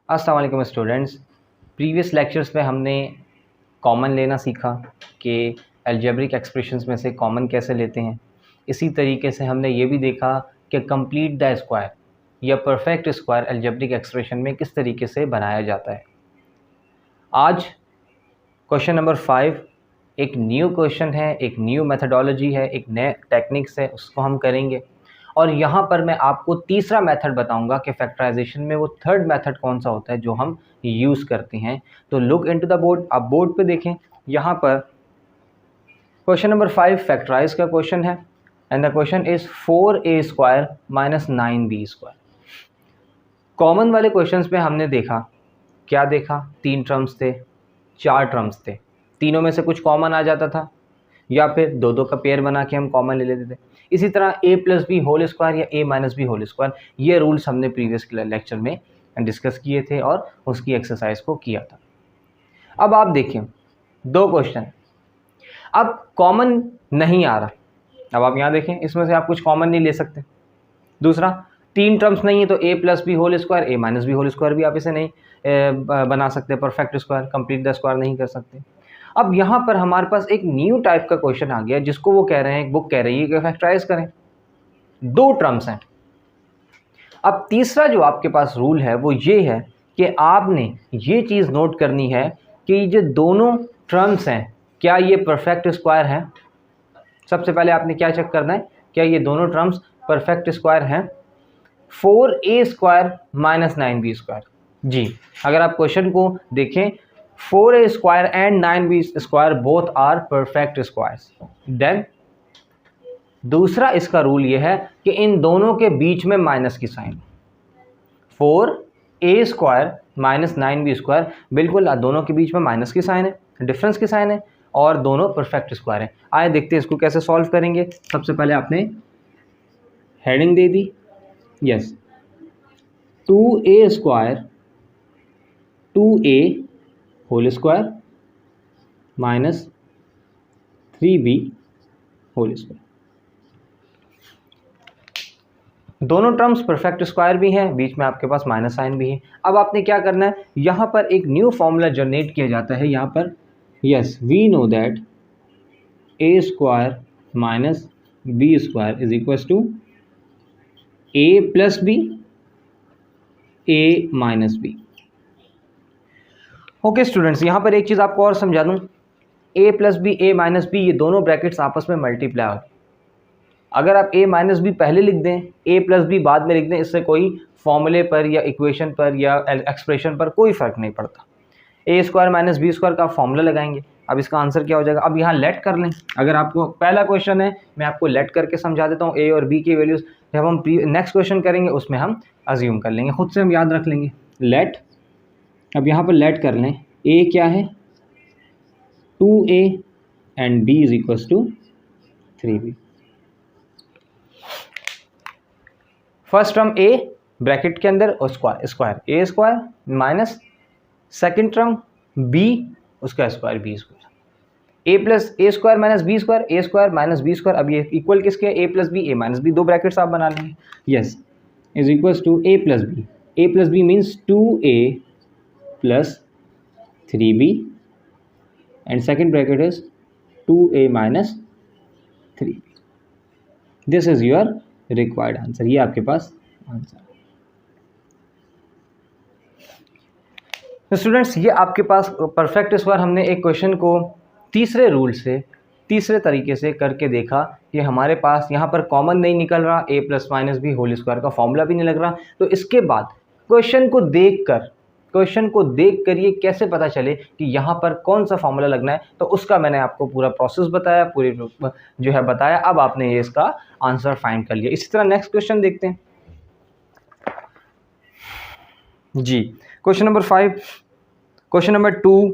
अस्सलाम वालेकुम students. Previous lectures में हमने कॉमन लेना सीखा कि अलजेब्रिक एक्सप्रेशंस में से कॉमन कैसे लेते हैं। इसी तरीके से हमने ये भी देखा कि कंप्लीट द स्क्वायर या परफेक्ट स्क्वायर अलजेब्रिक एक्सप्रेशन में किस तरीके से बनाया जाता है। आज क्वेश्चन नंबर 5 एक न्यू क्वेश्चन है, एक न्यू मेथडोलॉजी है, एक नए टेक्निक्स है, उसको हम करेंगे। और यहाँ पर मैं आपको तीसरा मेथड बताऊंगा कि फैक्टराइजेशन में वो थर्ड मेथड कौन सा होता है जो हम यूज़ करते हैं। तो लुक इनटू द बोर्ड, आप बोर्ड पे देखें। यहाँ पर क्वेश्चन नंबर 5 फैक्टराइज का क्वेश्चन है and the question is 4a² minus 9b²। Common वाले क्वेश्चंस में हमने देखा, क्या देखा, 3 टर्म्स थे, 4 टर्म्स थे, तीनों में से कुछ कॉमन आ जाता था या फिर दो दो का पेयर बना के हम कॉमन ले लेते थे। इसी तरह a+b² या a-b², ये रूल्स हमने प्रीवियस लेक्चर में डिस्कस किए थे और उसकी एक्सरसाइज को किया था। अब आप देखिए दो क्वेश्चन, अब कॉमन नहीं आ रहा। अब आप यहाँ देखें, इसमें से आप कुछ कॉमन नहीं ले सकते। दूसरा, 3 टर्म्स नहीं है तो a+b² a-b² भी आप इसे नहीं बना सकते, perfect square, complete the square नहीं कर सकते। अब यहाँ पर हमारे पास एक न्यू टाइप का क्वेश्चन आ गया जिसको वो कह रहे हैं, बुक कह रही है कि फैक्टराइज करें। 2 टर्म्स हैं। अब तीसरा जो आपके पास रूल है वो ये है कि आपने ये चीज़ नोट करनी है कि जो दोनों टर्म्स हैं क्या ये परफेक्ट स्क्वायर हैं। सबसे पहले आपने क्या चेक करना है, क्या ये दोनों टर्म्स परफेक्ट स्क्वायर हैं। 4a² माइनस 9b², जी अगर आप क्वेश्चन को देखें 4a² and 9b² both are perfect squares. Then दूसरा इसका रूल ये है कि इन दोनों के बीच में माइनस की साइन, 4a² माइनस 9b², बिल्कुल दोनों के बीच में माइनस की साइन है, डिफरेंस की साइन है और दोनों परफेक्ट स्क्वायर हैं। आइए देखते हैं इसको कैसे सॉल्व करेंगे। सबसे पहले आपने हेडिंग दे दी, yes, 2a² 2a² minus 3b²। दोनों टर्म्स परफेक्ट स्क्वायर भी हैं, बीच में आपके पास माइनस साइन भी है। अब आपने क्या करना है, यहाँ पर एक न्यू फॉर्मूला जनरेट किया जाता है। यहाँ पर yes, we know that a² minus b² is equals to a+b a minus b। Okay students, यहाँ पर एक चीज़ आपको और समझा दूँ, a+b a माइनस b ये दोनों ब्रैकेट्स आपस में मल्टीप्लाई हो। अगर आप a-b पहले लिख दें, a+b बाद में लिख दें, इससे कोई फॉर्मूले पर या इक्वेशन पर या एक्सप्रेशन पर कोई फ़र्क नहीं पड़ता। a² माइनस b² का फॉर्मूला लगाएंगे। अब इसका आंसर क्या हो जाएगा, अब यहाँ लेट कर लें। अगर आपको पहला क्वेश्चन है, मैं आपको लेट करके समझा देता हूँ, a और b की वैल्यूज़ जब हम नेक्स्ट क्वेश्चन करेंगे उसमें हम अज्यूम कर लेंगे, खुद से हम याद रख लेंगे। लेट, अब यहाँ पर लेट कर लें, a क्या है 2a and b is equals to 3b। First term a bracket के अंदर और square a² minus second term b उसका square b², a² minus b² a² minus b²। अब ये इक्वल किसके, a+b a माइनस b, दो ब्रैकेट्स आप बना लेंगे, yes, is equals to a+b means 2a plus 3b and second bracket is 2a minus 3b। This is your required answer, ये आपके पास answer. तो स्टूडेंट्स, ये आपके पास परफेक्ट स्क्वायर हमने एक क्वेश्चन को तीसरे रूल से, तीसरे तरीके से करके देखा कि हमारे पास यहाँ पर कॉमन नहीं निकल रहा, a+-b² का फॉर्मूला भी नहीं लग रहा। तो इसके बाद क्वेश्चन को देखकर ये कैसे पता चले कि यहाँ पर कौन सा फॉर्मूला लगना है, तो उसका मैंने आपको पूरा प्रोसेस बताया, पूरी जो है बताया। अब आपने ये इसका आंसर फाइंड कर लिया। इसी तरह नेक्स्ट क्वेश्चन देखते हैं जी। Question number 5, question number 2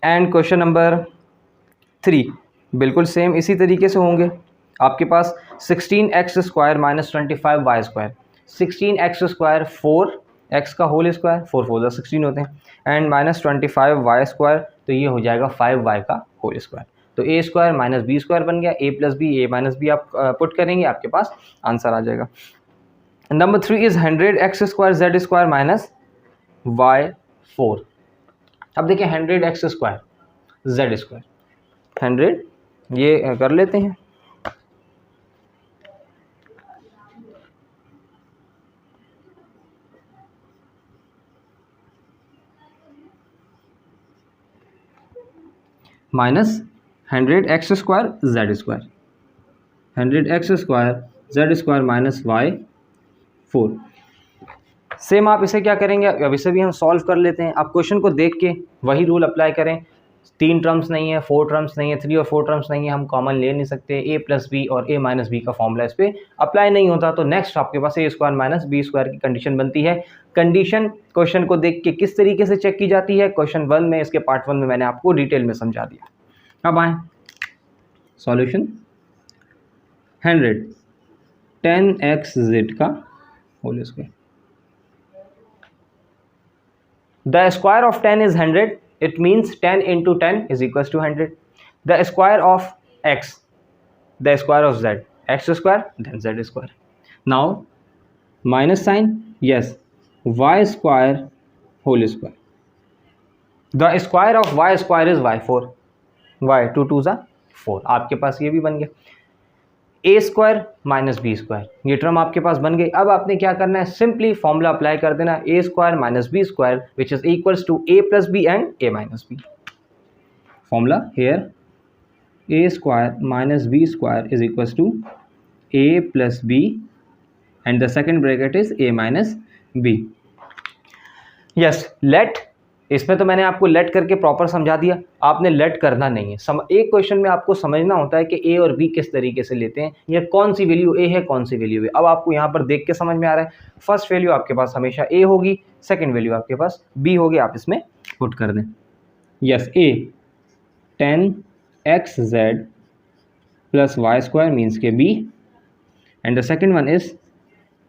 and question number 3 बिल्कुल सेम इसी तरीके से होंगे। आपके पास 16x² minus 25y², 16x² 4x का होल स्क्वायर, 4 4 16 होते हैं, एंड माइनस 25y², तो ये हो जाएगा 5y का होल स्क्वायर। तो a² माइनस b² बन गया, a+b a माइनस b आप पुट करेंगे, आपके पास आंसर आ जाएगा। Number 3 is 100x² z² minus y4। अब देखिए 100x² z², 100 ये कर लेते हैं, minus 100x² z², 100x² z² minus y4। Same आप इसे क्या करेंगे, अब इसे भी हम सॉल्व कर लेते हैं। आप क्वेश्चन को देख के वही रूल अप्लाई करें, 3 टर्म्स नहीं है, 4 टर्म्स नहीं है, 3 और 4 टर्म्स नहीं है, हम कॉमन ले नहीं सकते। a प्लस बी और a माइनस बी का फॉर्मूला इस पर अप्लाई नहीं होता, तो नेक्स्ट आपके पास a² माइनस b² की कंडीशन बनती है। कंडीशन क्वेश्चन को देख के किस तरीके से चेक की जाती है, क्वेश्चन 1 में, इसके पार्ट 1 में मैंने आपको डिटेल में समझा दिया। अब आए सॉल्यूशन। 100 10xz का whole square, the square of 10 is 100, it means 10 into 10 is equals to 100. The square of x, the square of z, x² then z². Now minus sign, yes, y² whole square. The square of y² is y4, y 2 2 is 4, आपके पास ये भी बन गया। a² minus b², ये term आपके पास बन गई। अब आपने क्या करना है, सिंपली फॉर्मूला अप्लाई कर देना, a² minus b² which is equals to a plus B and a minus B. Formula here a² minus b² is equals to a plus b and the second bracket is a minus b। Yes, let, इसमें तो मैंने आपको late करके proper समझा दिया, आपने late करना नहीं है। एक क्वेश्चन में आपको समझना होता है कि ए और बी किस तरीके से लेते हैं, या कौन सी वैल्यू ए है, कौन सी वैल्यू है। अब आपको यहाँ पर देख के समझ में आ रहा है, फर्स्ट वैल्यू आपके पास हमेशा ए होगी, सेकंड वैल्यू आपके पास बी होगी, आप इसमें पुट कर दें। Yes, A 10xz plus y² means के B, and the second one is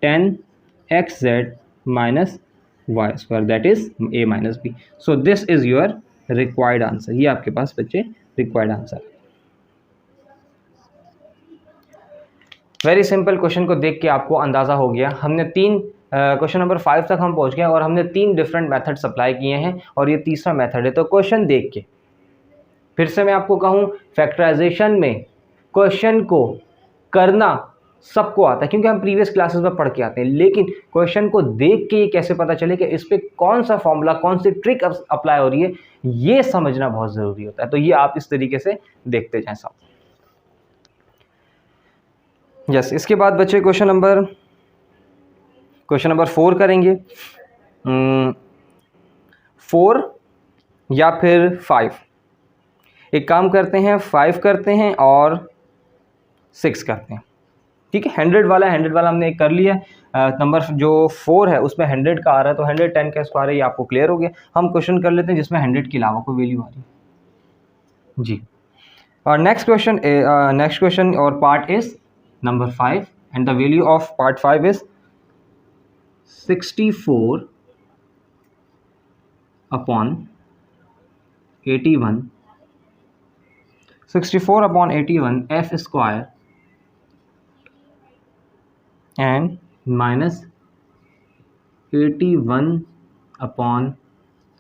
10xz minus y² that is a minus b. So this is your required answer. ये आपके पास बच्चे required answer। Very simple, question को देख के आपको अंदाज़ा हो गया। हमने क्वेश्चन नंबर 5 तक हम पहुंच गए और हमने 3 डिफरेंट मेथड्स अप्लाई किए हैं और ये तीसरा मेथड है। तो क्वेश्चन देख के फिर से मैं आपको कहूँ, फैक्टराइजेशन में क्वेश्चन को करना सबको आता है, क्योंकि हम प्रीवियस क्लासेस में पढ़ के आते हैं, लेकिन क्वेश्चन को देख के ये कैसे पता चले कि इस पे कौन सा फॉर्मूला, कौन सी ट्रिक अप्लाई हो रही है, ये समझना बहुत ज़रूरी होता है। तो ये आप इस तरीके से देखते जाएं साहब। यस, इसके बाद बच्चे क्वेश्चन नंबर 4 करेंगे, 4 या फिर 5। एक काम करते हैं, 5 करते हैं और 6 करते हैं, ठीक है। 100 वाला हमने एक कर लिया। नंबर जो 4 है उसमें 100 का आ रहा है, तो 110 का स्क्वायर है, ये आपको क्लियर हो गया। हम क्वेश्चन कर लेते हैं जिसमें 100 के अलावा कोई वैल्यू आ रही है जी। और नेक्स्ट क्वेश्चन और part is number 5 and the value of part 5 is 64 upon 81, 64 upon 81 f square and minus 81 upon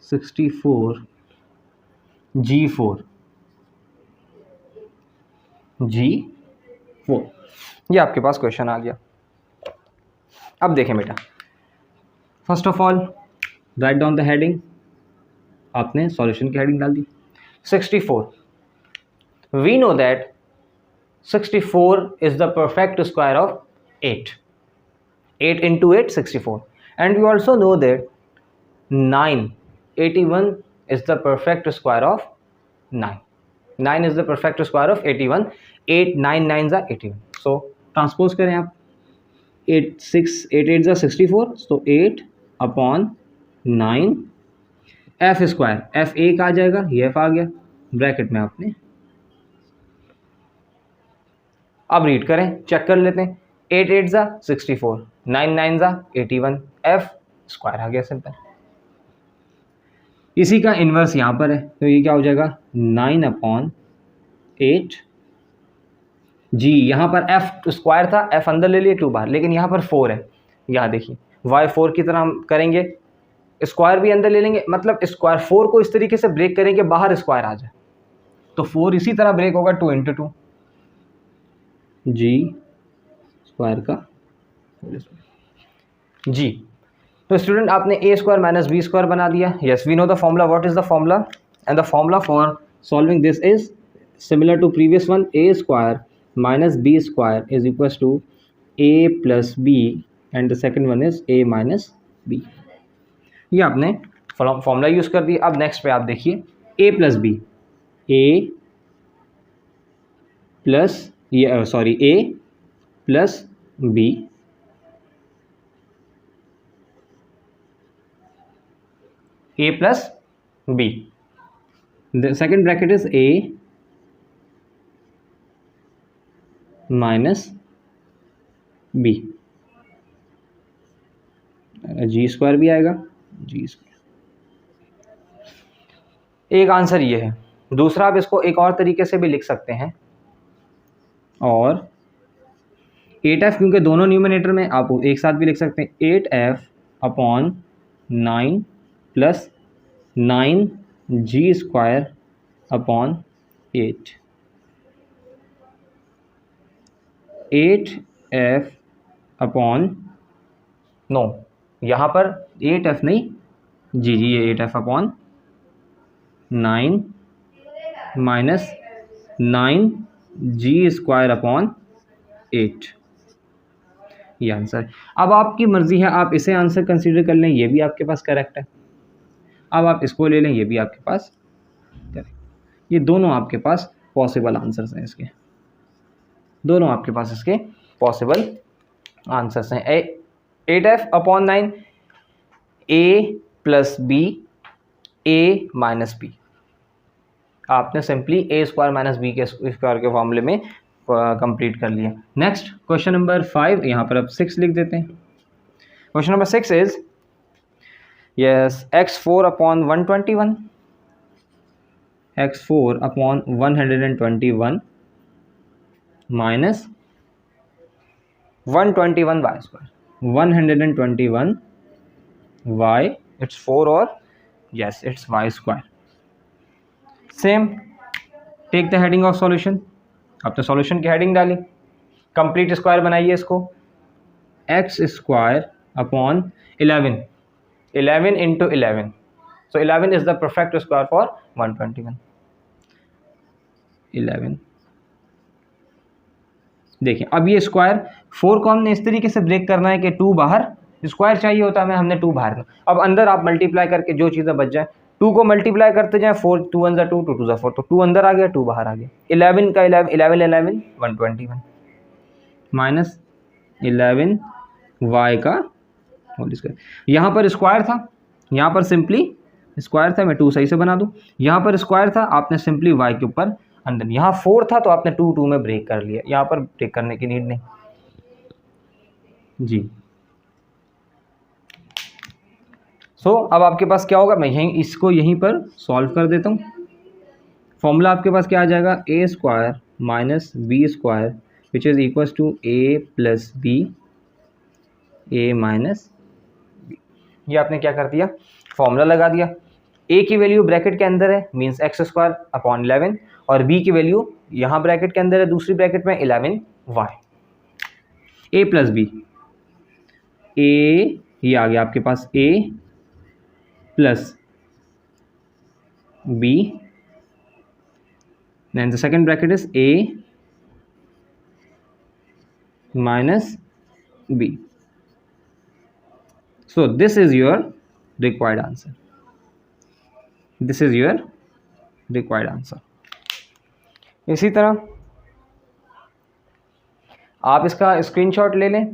64 G4, ये आपके पास क्वेश्चन आ गया। अब देखें बेटा, first of all write down the heading, आपने सॉल्यूशन की हेडिंग डाल दी। 64, we know that 64 is the perfect square of 8 into 8 64, and we also know that 81 is the perfect square of 9 is the perfect square of 81, 8 9 9s are 81। so transpose करें आप, 8 8 are 64, so 8 upon 9 f square, f एक आ जाएगा, ये f आ गया bracket में आपने। अब read करें, चेक कर लेते हैं, 8 8 जा 64, 9 9 जा 81, f स्क्वायर आ गया सिंपल। इसी का इन्वर्स यहाँ पर है, तो ये क्या हो जाएगा 9 अपॉन 8 जी। यहाँ पर f स्क्वायर था, f अंदर ले लिए 2 बार, लेकिन यहाँ पर 4 है। यहाँ देखिए y4 की तरह हम करेंगे, स्क्वायर भी अंदर ले लेंगे, मतलब स्क्वायर 4 को इस तरीके से ब्रेक करेंगे बाहर स्क्वायर आ जाए, तो 4 इसी तरह ब्रेक होगा 2 × 2 जी स्क्वायर का जी। तो स्टूडेंट आपने A square minus B square बना दिया। Yes we know the formula, what is the formula, and the formula for solving this is similar to previous one, A square minus B square is equals to A plus B and the second one is A minus B. ये आपने formula use कर दिया। अब next पे आप देखिए A plus B, A plus ये sorry A plus B a plus b, the second bracket is a minus b, G square भी आएगा, जी स्क्वायर। एक आंसर ये है। दूसरा आप इसको एक और तरीके से भी लिख सकते हैं, और 8f क्योंकि दोनों न्यूमिनेटर में आप एक साथ भी लिख सकते हैं, 8f upon 9 plus 9g square upon 8, 8f upon no यहाँ पर 8f नहीं जी ये 8f upon 9 minus 9g square upon 8, ये आंसर। अब आपकी मर्ज़ी है, आप इसे आंसर कंसीडर कर लें, ये भी आपके पास करेक्ट है। अब आप इसको ले लें, ये भी आपके पास करेक्ट। ये दोनों आपके पास पॉसिबल आंसर्स हैं, इसके दोनों आपके पास इसके पॉसिबल आंसर्स हैं। 8f upon 9, a plus B, a minus B. आपने simply A square minus B के स्क्वायर के फॉर्मूले में कंप्लीट कर लिया। नेक्स्ट क्वेश्चन नंबर 5, यहाँ पर अब 6 लिख देते हैं। Question number 6 is yes x4 upon 121, x4 upon 121 minus 121 y square, 121 y, it's 4 or yes it's y square। Same take the heading of solution, आपने सॉल्यूशन की हेडिंग डाली, कंप्लीट स्क्वायर बनाइए इसको, x square upon 11 into 11, so 11 is the perfect square for 121। 11 देखिए अब ये square 4 को हमने इस तरीके से ब्रेक करना है कि 2 बाहर, स्क्वायर चाहिए होता है हमें, हमने 2 बाहर। अब अंदर आप मल्टीप्लाई करके जो चीज़ें बच जाए, 2 को मल्टीप्लाई करते जाएं, 4 2 1 2 2 2 4, तो 2 अंदर आ गया 2 बाहर आ गया। 11 का 11 121 माइनस 11 y का होल स्क्वायर। यहाँ पर स्क्वायर था, यहाँ पर सिंपली स्क्वायर था, मैं 2 सही से बना दूँ। यहाँ पर स्क्वायर था, आपने सिंपली y के ऊपर अंदर, यहाँ 4 था तो आपने 2 2 में ब्रेक कर लिया, यहाँ पर ब्रेक करने की नीड नहीं जी। अब आपके पास क्या होगा, मैं इसको यहीं पर सॉल्व कर देता हूँ। फॉर्मूला आपके पास क्या आ जाएगा, a square minus B square which is equals to A plus B, a minus B. ये आपने क्या कर दिया, फॉर्मूला लगा दिया। ए की वैल्यू ब्रैकेट के अंदर है, मीन्स एक्स स्क्वायर अपॉन 11, और बी की वैल्यू यहाँ ब्रैकेट के अंदर है, दूसरी ब्रैकेट में 11 y. A plus B, a ये आ गया आपके पास a plus b, then the second bracket is a minus b, so this is your required answer, this is your required answer। इसी तरह आप इसका स्क्रीनशॉट ले लें